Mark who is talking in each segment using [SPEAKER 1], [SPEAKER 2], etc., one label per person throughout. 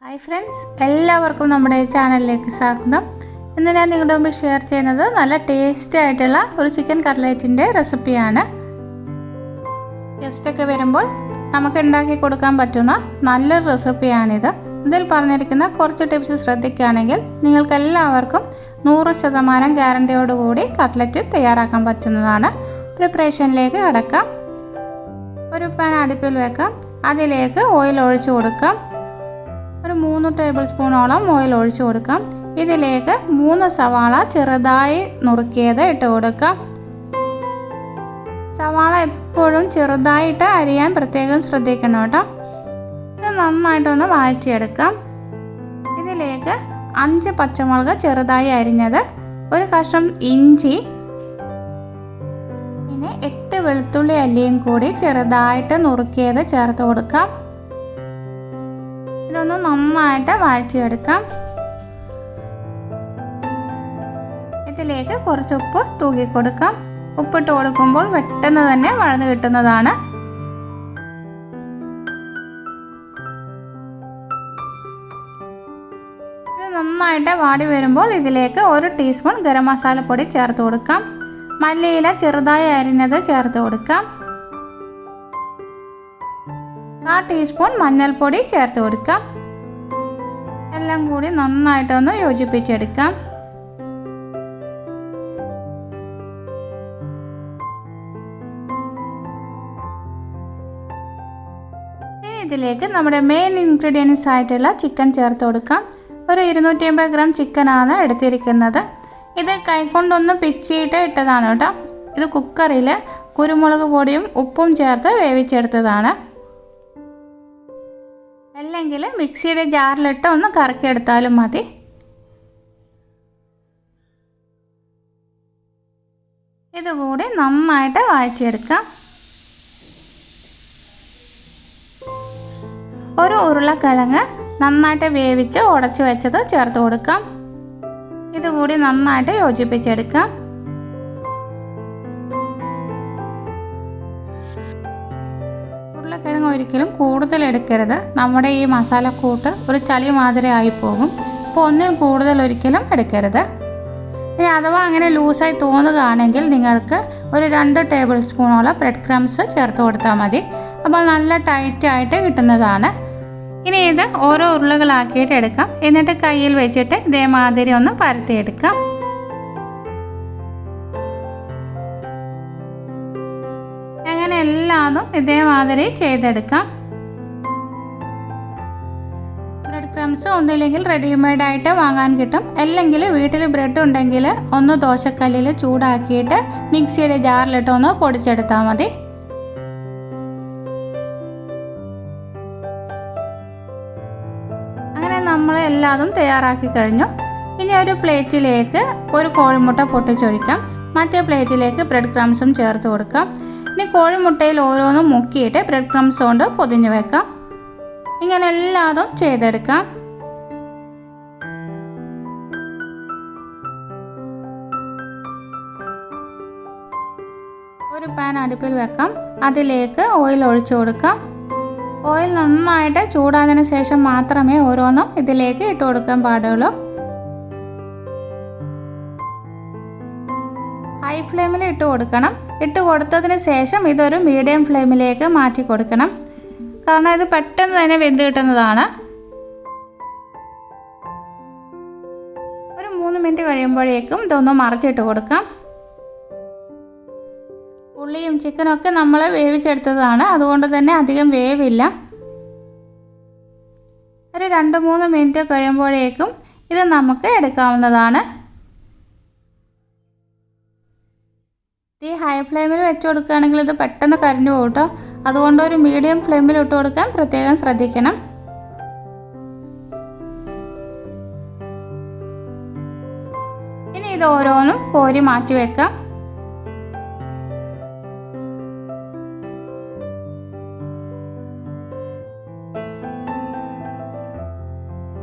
[SPEAKER 1] Hi friends, എല്ലാവർക്കും നമ്മുടെ ചാനലിലേക്ക് സ്വാഗതം. ഇന്ന് ഞാൻ നിങ്ങളുടെ മുമ്പ് ഷെയർ ചെയ്യുന്നത് നല്ല ടേസ്റ്റി ആയിട്ടുള്ള ഒരു ചിക്കൻ കട്ട്ലറ്റിൻ്റെ റെസിപ്പിയാണ്. ഗസ്റ്റൊക്കെ വരുമ്പോൾ നമുക്ക് ഉണ്ടാക്കി കൊടുക്കാൻ പറ്റുന്ന നല്ലൊരു റെസിപ്പിയാണിത്. ഇതിൽ പറഞ്ഞിരിക്കുന്ന കുറച്ച് ടിപ്സ് ശ്രദ്ധിക്കുകയാണെങ്കിൽ നിങ്ങൾക്ക് എല്ലാവർക്കും 100% ഗ്യാരണ്ടിയോടുകൂടി കട്ട്ലറ്റ് തയ്യാറാക്കാൻ പറ്റുന്നതാണ്. പ്രിപ്പറേഷനിലേക്ക് കടക്കാം. ഒരു പാൻ അടുപ്പിൽ വെക്കാം. അതിലേക്ക് ഓയിൽ ഒഴിച്ചു കൊടുക്കാം. ഒരു 3 ടേബിൾ സ്പൂണോളം ഓയിൽ ഒഴിച്ചു കൊടുക്കാം. ഇതിലേക്ക് 3 സവാള ചെറുതായി നുറുക്കിയത് ഇട്ട് കൊടുക്കാം. സവാള എപ്പോഴും ചെറുതായിട്ട് അരിയാൻ പ്രത്യേകം ശ്രദ്ധിക്കണം കേട്ടോ. ഇത് നന്നായിട്ടൊന്ന് വഴറ്റിയെടുക്കാം. ഇതിലേക്ക് 5 പച്ചമുളക് ചെറുതായി അരിഞ്ഞത്, ഒരു കഷ്ണം ഇഞ്ചി, പിന്നെ 8 വെളുത്തുള്ളി അല്ലിയും കൂടി ചെറുതായിട്ട് നുറുക്കിയത് ചേർത്ത് കൊടുക്കാം. ഇതൊന്ന് നന്നായിട്ട് വഴറ്റിയെടുക്കാം. ഇതിലേക്ക് കുറച്ച് ഉപ്പ് തൂക്കി കൊടുക്കാം. ഉപ്പിട്ട് കൊടുക്കുമ്പോൾ പെട്ടെന്ന് തന്നെ വഴന്ന് കിട്ടുന്നതാണ്. ഇത് നന്നായിട്ട് വാടി വരുമ്പോൾ ഇതിലേക്ക് 1 ടീസ്പൂൺ ഗരം മസാലപ്പൊടി ചേർത്ത് കൊടുക്കാം. മല്ലിയില ചെറുതായി അരിഞ്ഞത് ചേർത്ത് കൊടുക്കാം. 1/4 ടീസ്പൂൺ മഞ്ഞൾപ്പൊടി ചേർത്ത് കൊടുക്കാം. എല്ലാം കൂടി നന്നായിട്ടൊന്ന് യോജിപ്പിച്ചെടുക്കാം. ഇനി ഇതിലേക്ക് നമ്മുടെ മെയിൻ ഇൻഗ്രീഡിയൻസ് ആയിട്ടുള്ള ചിക്കൻ ചേർത്ത് കൊടുക്കാം. ഒരു 250 ഗ്രാം ചിക്കനാണ് എടുത്തിരിക്കുന്നത്. ഇത് കൈകൊണ്ടൊന്ന് പിച്ചിയിട്ട് ഇട്ടതാണ് കേട്ടോ. ഇത് കുക്കറിൽ കുരുമുളക് പൊടിയും ഉപ്പും ചേർത്ത് വേവിച്ചെടുത്തതാണ്. അല്ലെങ്കിൽ മിക്സിയുടെ ജാറിലിട്ട് ഒന്ന് കറക്കിയെടുത്താലും മതി. ഇതുകൂടി നന്നായിട്ട് വഴറ്റിയെടുക്കാം. ഒരു ഉരുളക്കിഴങ്ങ് നന്നായിട്ട് വേവിച്ച് ഉടച്ചു വെച്ചത് ചേർത്ത് കൊടുക്കാം. ഇതുകൂടി നന്നായിട്ട് യോജിപ്പിച്ചെടുക്കാം. ഉരുളക്കിഴങ്ങ് ഒരിക്കലും കൂടുതൽ എടുക്കരുത്. നമ്മുടെ ഈ മസാലക്കൂട്ട് ഒരു ചളി മാതിരി ആയിപ്പോകും. അപ്പോൾ ഒന്നിൽ കൂടുതൽ ഒരിക്കലും എടുക്കരുത്. ഇനി അഥവാ അങ്ങനെ ലൂസായി തോന്നുകയാണെങ്കിൽ നിങ്ങൾക്ക് ഒരു 2 ടേബിൾ സ്പൂണോളം ബ്രെഡ് ക്രംസ് ചേർത്ത് കൊടുത്താൽ മതി. അപ്പോൾ നല്ല ടൈറ്റായിട്ട് കിട്ടുന്നതാണ്. ഇനി ഇത് ഓരോ ഉരുളകളാക്കിയിട്ട് എടുക്കാം. എന്നിട്ട് കയ്യിൽ വെച്ചിട്ട് ഇതേമാതിരി ഒന്ന് പരത്തിയെടുക്കാം. അങ്ങനെ എല്ലാതും ഇതേമാതിരി ചെയ്തെടുക്കാം. ബ്രെഡ് ക്രംസ് ഒന്നില്ലെങ്കിൽ റെഡിമെയ്ഡ് ആയിട്ട് വാങ്ങാൻ കിട്ടും. അല്ലെങ്കിൽ വീട്ടിൽ ബ്രെഡ് ഉണ്ടെങ്കിൽ ഒന്ന് ദോശക്കല്ലിൽ ചൂടാക്കിയിട്ട് മിക്സിയുടെ ജാറിലിട്ട് ഒന്ന് പൊടിച്ചെടുത്താൽ മതി. അങ്ങനെ നമ്മൾ എല്ലാതും തയ്യാറാക്കി കഴിഞ്ഞു. ഇനി ഒരു പ്ലേറ്റിലേക്ക് ഒരു കോഴിമുട്ട പൊട്ടിച്ചൊഴിക്കാം. മറ്റേ പ്ലേറ്റിലേക്ക് ബ്രെഡ് ക്രംസും ചേർത്ത് കൊടുക്കാം. ഇനി കോഴിമുട്ടയിൽ ഓരോന്നും മുക്കിയിട്ട് ബ്രെഡ് ക്രംസ് കൊണ്ട് പൊതിഞ്ഞു വെക്കാം. ഇങ്ങനെ എല്ലാതും ചെയ്തെടുക്കാം. ഒരു പാൻ അടുപ്പിൽ വെക്കാം. അതിലേക്ക് ഓയിൽ ഒഴിച്ചു കൊടുക്കാം. ഓയിൽ നന്നായിട്ട് ചൂടായതിനു ശേഷം മാത്രമേ ഓരോന്നും ഇതിലേക്ക് ഇട്ട് കൊടുക്കാൻ പാടുള്ളൂ. ഹൈ ഫ്ലെയിമിൽ ഇട്ട് കൊടുക്കണം. ഇട്ട് കൊടുത്തതിന് ശേഷം ഇതൊരു മീഡിയം ഫ്ലെയിമിലേക്ക് മാറ്റി കൊടുക്കണം. കാരണം ഇത് പെട്ടെന്ന് തന്നെ വെന്ത് കിട്ടുന്നതാണ്. ഒരു 3 മിനിറ്റ് കഴിയുമ്പോഴേക്കും ഇതൊന്ന് മറിച്ചിട്ട് കൊടുക്കാം. ഉള്ളിയും ചിക്കനൊക്കെ നമ്മൾ വേവിച്ചെടുത്തതാണ്. അതുകൊണ്ട് തന്നെ അധികം വേവില്ല. ഒരു 2-3 മിനിറ്റ് കഴിയുമ്പോഴേക്കും ഇത് നമുക്ക് എടുക്കാവുന്നതാണ്. ഈ ഹൈ ഫ്ലെയിമിൽ വെച്ച് കൊടുക്കുകയാണെങ്കിൽ ഇത് പെട്ടെന്ന് കരിഞ്ഞു പോകും കേട്ടോ. അതുകൊണ്ട് ഒരു മീഡിയം ഫ്ലെയിമിൽ ഇട്ട് കൊടുക്കാൻ പ്രത്യേകം ശ്രദ്ധിക്കണം. ഇനി ഇത് ഓരോന്നും കോരി മാറ്റി വെക്കാം.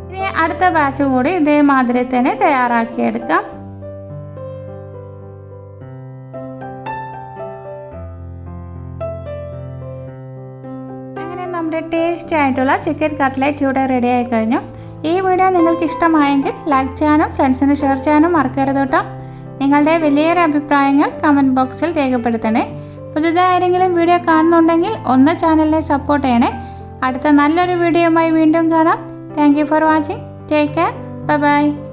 [SPEAKER 1] ഇനി അടുത്ത ബാച്ച് കൂടി ഇതേമാതിരി തന്നെ തയ്യാറാക്കിയെടുക്കാം. നമ്മുടെ ടേസ്റ്റി ആയിട്ടുള്ള ചിക്കൻ കട്ട്ലറ്റ് ഇവിടെ റെഡി ആയി കഴിഞ്ഞു. ഈ വീഡിയോ നിങ്ങൾക്ക് ഇഷ്ടമായെങ്കിൽ ലൈക്ക് ചെയ്യാനും ഫ്രണ്ട്സിന് ഷെയർ ചെയ്യാനും മറക്കരുത് കേട്ടോ. നിങ്ങളുടെ വലിയൊരു അഭിപ്രായങ്ങൾ കമൻറ്റ് ബോക്സിൽ രേഖപ്പെടുത്തണേ. പുതുതായി ആരെങ്കിലും വീഡിയോ കാണുന്നുണ്ടെങ്കിൽ ഒന്ന് ചാനലിനെ സപ്പോർട്ട് ചെയ്യണേ. അടുത്ത നല്ലൊരു വീഡിയോയുമായി വീണ്ടും കാണാം. Thank you for watching. Take care. Bye bye.